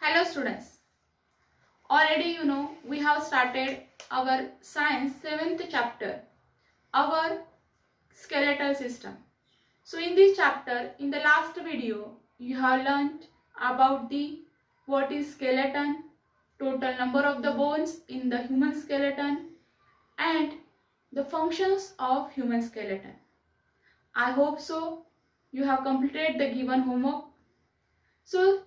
Hello students, already you know we have started our science 7th chapter, our skeletal system. So in this chapter, in the last video, you have learnt about the what is skeleton, total number of the bones in the human skeleton and the functions of human skeleton. I hope so you have completed the given homework. So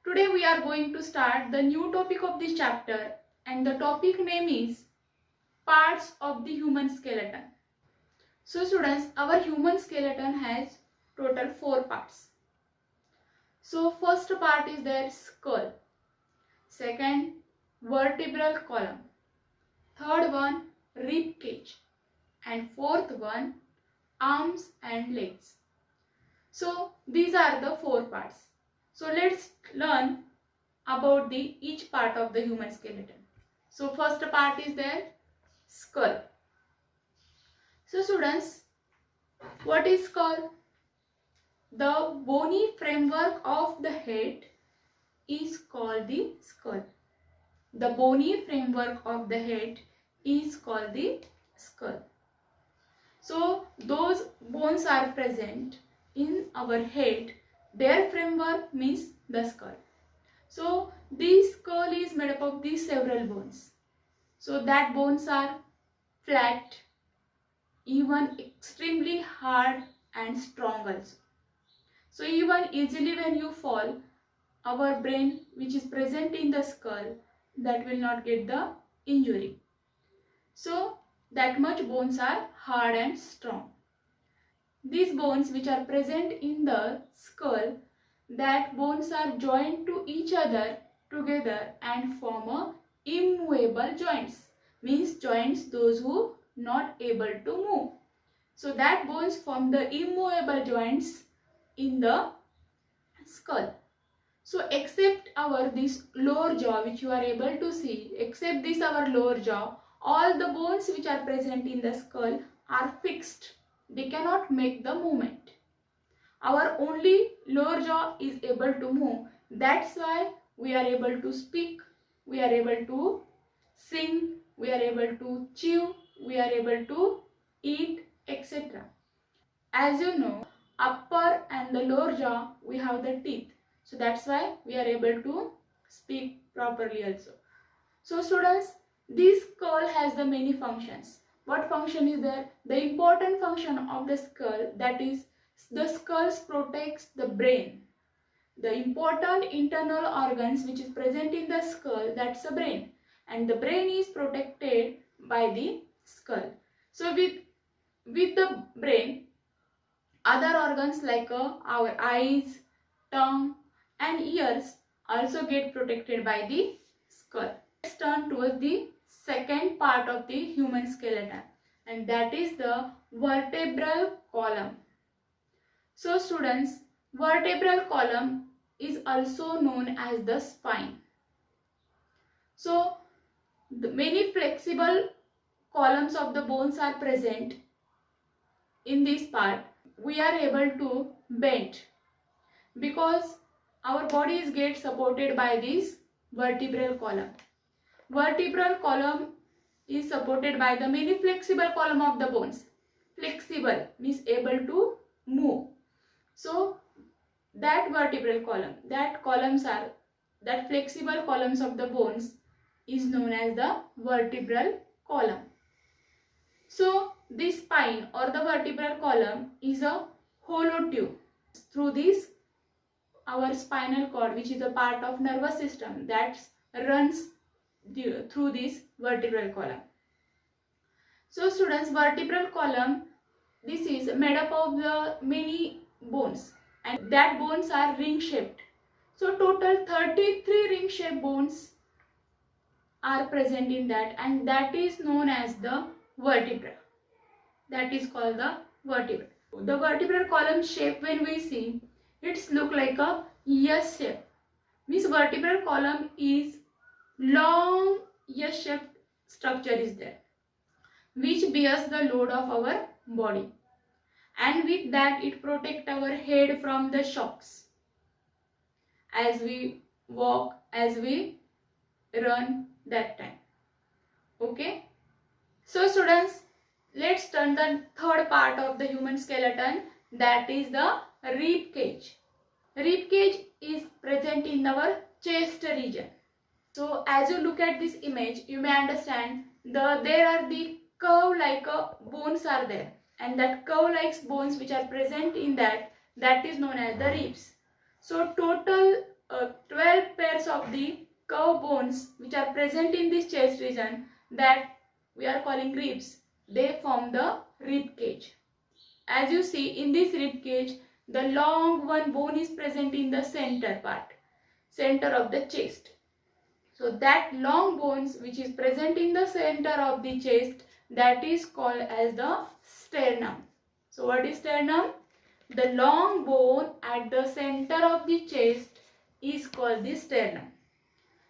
today we are going to start the new topic of this chapter and the topic name is parts of the human skeleton. So students, our human skeleton has total 4 parts. So first part is their skull, second vertebral column, third one rib cage and fourth one arms and legs. So these are the 4 parts. So let's learn about the each part of the human skeleton. So first part is their skull. So students, what is skull? The bony framework of the head is called the skull. The bony framework of the head is called the skull. So those bones are present in our head. Their framework means the skull. So this skull is made up of these several bones. So that bones are flat, even extremely hard and strong also. So even easily when you fall, our brain which is present in the skull, that will not get the injury. So that much bones are hard and strong. These bones which are present in the skull, that bones are joined to each other together and form a immovable joints. Means joints those who not able to move. So that bones form the immovable joints in the skull. So except our this lower jaw which you are able to see, except this our lower jaw, all the bones which are present in the skull are fixed. They cannot make the movement. Our only lower jaw is able to move. That's why we are able to speak, we are able to sing, we are able to chew, we are able to eat, etc. As you know, upper and the lower jaw we have the teeth. So that's why we are able to speak properly also. So students, this skull has the many functions. What function is there? The important function of the skull, that is the skull protects the brain. The important internal organs which is present in the skull, that's the brain. And the brain is protected by the skull. So with the brain, other organs like our eyes, tongue and ears also get protected by the skull. Let's turn towards the second part of the human skeleton, and that is the vertebral column. So students, vertebral column is also known as the spine. So the many flexible columns of the bones are present in this part. We are able to bend because our bodies get supported by this vertebral column. Vertebral column is supported by the many flexible column of the bones. Flexible means able to move. So that vertebral column, that flexible columns of the bones is known as the vertebral column. So this spine or the vertebral column is a hollow tube. Through this, our spinal cord, which is a part of nervous system, that runs through this vertebral column. So students, vertebral column, this is made up of the many bones, and that bones are ring shaped. So total 33 ring shaped bones are present in that, and that is known as the vertebra. That is called the vertebra. The vertebral column shape, when we see, it's look like a S shape. Means vertebral column is long S shaped structure is there, which bears the load of our body, and with that it protects our head from the shocks. As we walk, as we run that time. Okay. So students, let's turn the third part of the human skeleton, that is the rib cage. Rib cage is present in our chest region. So as you look at this image, you may understand there are the curve like bones are there, and that curve like bones which are present in that is known as the ribs. So total 12 pairs of the curve bones which are present in this chest region, that we are calling ribs, they form the rib cage. As you see in this rib cage, the long one bone is present in the center part, center of the chest. So that long bones which is present in the center of the chest, that is called as the sternum. So what is sternum? The long bone at the center of the chest is called the sternum.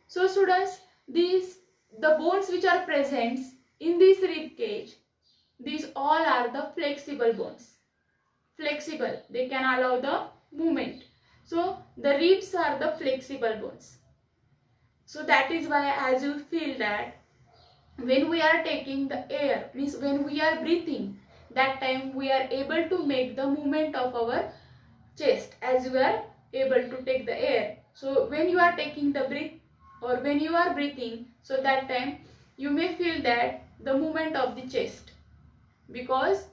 So students, the bones which are present in this rib cage, these all are the flexible bones. Flexible, they can allow the movement. So the ribs are the flexible bones. So that is why as you feel that when we are taking the air, means when we are breathing, that time we are able to make the movement of our chest as we are able to take the air. So when you are taking the breath or when you are breathing, so that time you may feel that the movement of the chest. Because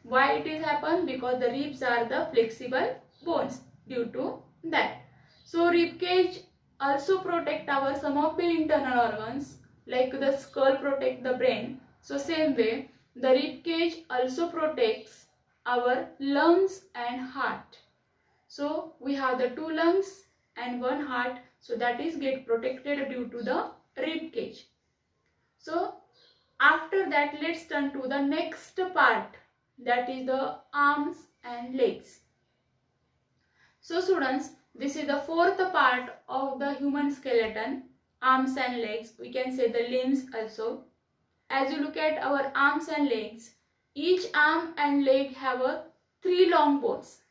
why it is happen? Because the ribs are the flexible bones due to that. So rib cage also protect our some of the internal organs, like the skull protect the brain. So same way the rib cage also protects our lungs and heart. So we have the 2 lungs and 1 heart, so that is get protected due to the rib cage. So after that, let's turn to the next part, that is the arms and legs. So students, this is the fourth part of the human skeleton, arms and legs. We can say the limbs also. As you look at our arms and legs, each arm and leg have 3 long bones.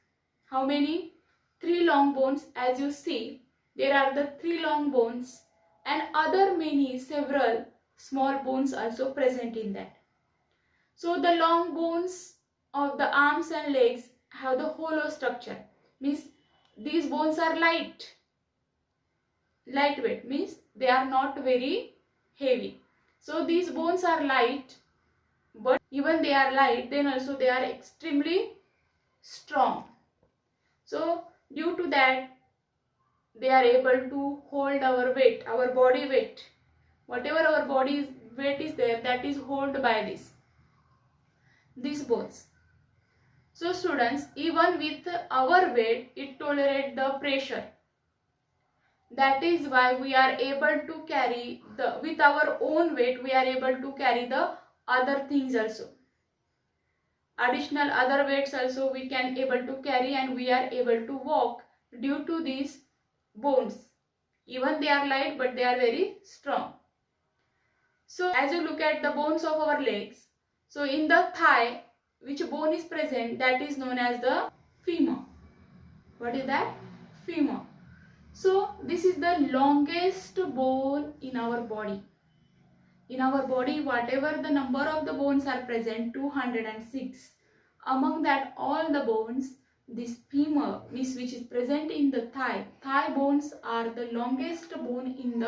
How many? 3 long bones. As you see, there are the 3 long bones and other several small bones also present in that. So the long bones of the arms and legs have the hollow structure, means these bones are lightweight, means they are not very heavy. So these bones are light, but even they are light, then also they are extremely strong. So due to that, they are able to hold our weight, our body weight. Whatever our body weight is there, that is held by these bones. So students, even with our weight, it tolerates the pressure. That is why we are able to carry with our own weight, we are able to carry the other things also. Additional other weights also we can able to carry, and we are able to walk due to these bones. Even they are light, but they are very strong. So as you look at the bones of our legs, so in the thigh, which bone is present, that is known as the femur. What is that? Femur. So this is the longest bone in our body. In our body, whatever the number of the bones are present, 206. Among that all the bones, this femur, which is present in the thigh bones are the longest bone in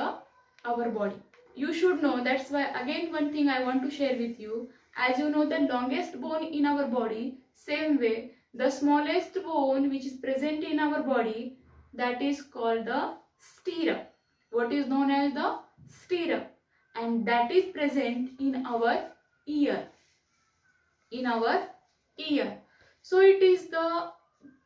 our body. You should know, that's why again one thing I want to share with you. As you know, the longest bone in our body, same way the smallest bone which is present in our body, that is called the stirrup. What is known as the stirrup? And that is present in our ear. In our ear. So it is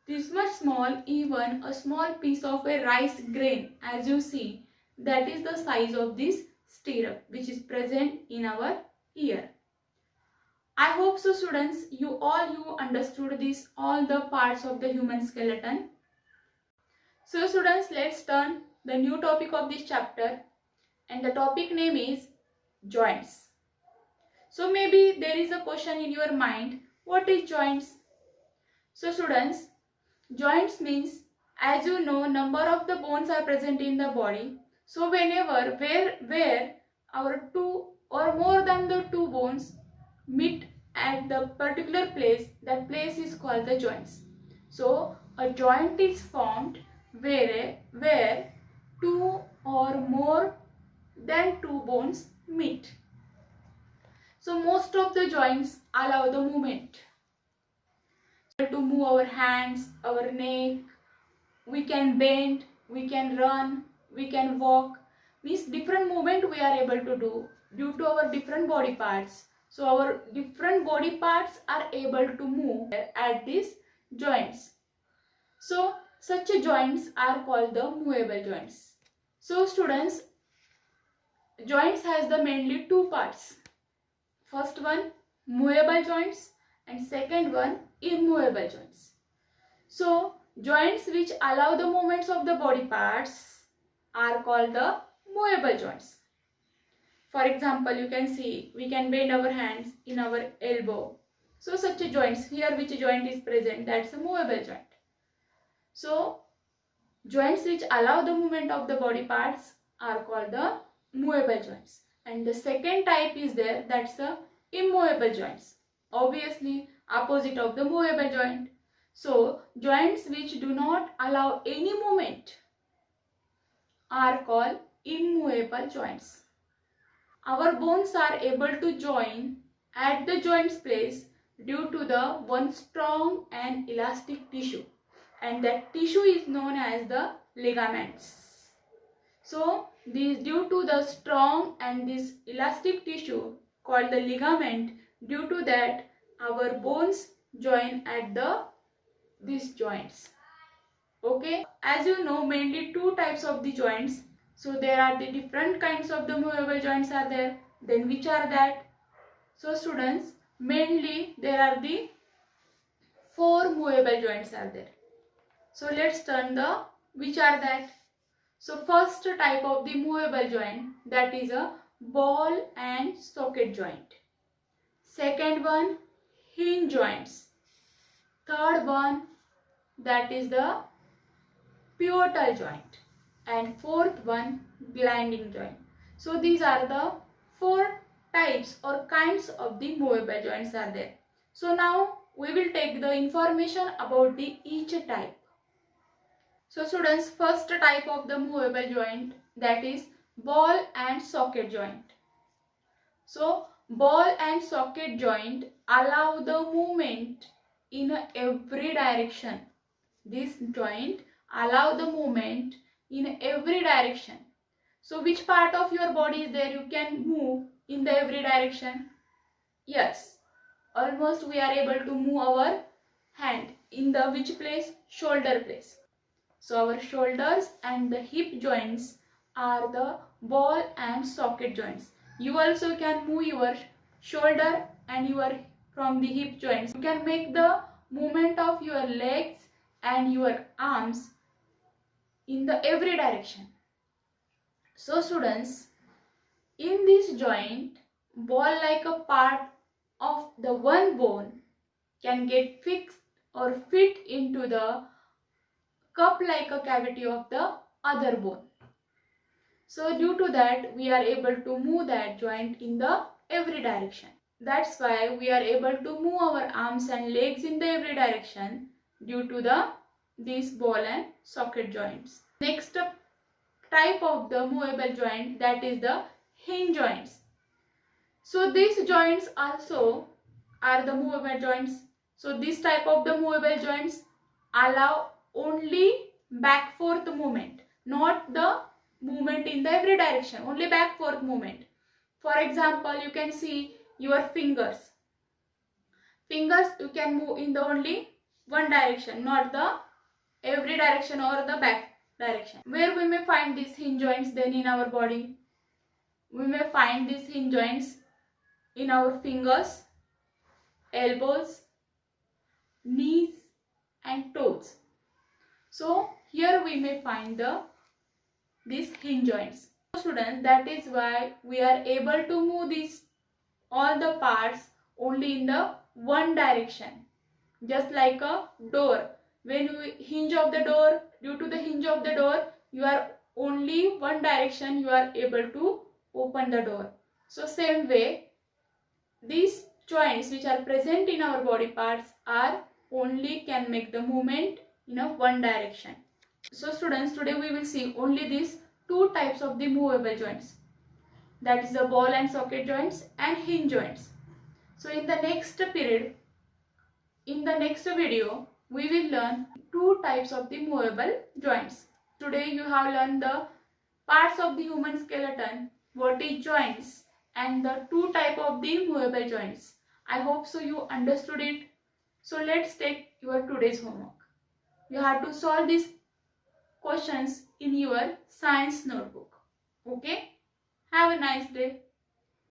this much small, even a small piece of a rice grain, as you see, that is the size of this stirrup which is present in our ear. I hope so students, you understood all the parts of the human skeleton. So students, let's turn the new topic of this chapter, and the topic name is joints. So maybe there is a question in your mind, what is joints? So students, joints means, as you know, number of the bones are present in the body. So whenever where our two or more than the two bones meet at the particular place, that place is called the joints. So a joint is formed where two or more than two bones meet. So most of the joints allow the movement. To move our hands, our neck, we can bend, we can run, we can walk. Means different movement we are able to do due to our different body parts. So our different body parts are able to move at these joints. So such joints are called the movable joints. So students, joints has the mainly two parts. First one, movable joints, and second one, immovable joints. So joints which allow the movements of the body parts are called the movable joints. For example, you can see we can bend our hands in our elbow. So such a joints, here which joint is present, that's a movable joint. So joints which allow the movement of the body parts are called the movable joints. And the second type is there, that's the immovable joints. Obviously opposite of the movable joint. So joints which do not allow any movement are called immovable joints. Our bones are able to join at the joint's place due to the one strong and elastic tissue, and that tissue is known as the ligaments. So this due to the strong and this elastic tissue called the ligament, due to that our bones join at these joints. Okay, as you know, mainly two types of the joints. So there are the different kinds of the movable joints are there. Then which are that? So students, mainly there are the four movable joints are there. So let's turn the which are that. So first type of the movable joint, that is a ball and socket joint. Second one, hinge joints. Third one, that is the pivotal joint. And fourth one, gliding joint. So these are the four types or kinds of the movable joints are there. So now we will take the information about the each type. So students, first type of the movable joint, that is ball and socket joint. So ball and socket joint allow the movement in every direction. This joint allow the movement in every direction. So which part of your body is there you can move in the every direction? Yes, almost we are able to move our hand in the which place? Shoulder place. So our shoulders and the hip joints are the ball and socket joints. You also can move your shoulder and your from the hip joints. You can make the movement of your legs and your arms in the every direction. So students, in this joint, ball like a part of the one bone can get fixed or fit into the cup like a cavity of the other bone. So due to that, we are able to move that joint in the every direction. That's why we are able to move our arms and legs in the every direction due to these ball and socket joints. Next type of the movable joint, that is the hinge joints. So these joints also are the movable joints. So this type of the movable joints allow only back forth movement, not the movement in the every direction, only back forth movement. For example, you can see your fingers. Fingers you can move in the only one direction, not the every direction or the back direction. Where we may find these hinge joints then in our body? We may find these hinge joints in our fingers, elbows, knees and toes. So here we may find these hinge joints. So students, that is why we are able to move these all the parts only in the one direction. Just like a door. When you hinge of the door, due to the hinge of the door, you are only one direction you are able to open the door. So same way, these joints which are present in our body parts are only can make the movement in a one direction. So students, today we will see only these two types of the movable joints, that is the ball and socket joints and hinge joints. So in the next period, in the next video, we will learn two types of the movable joints. Today you have learned the parts of the human skeleton, what is joints, and the two type of the movable joints. I hope so you understood it. So let's take your today's homework. You have to solve these questions in your science notebook. Okay? Have a nice day.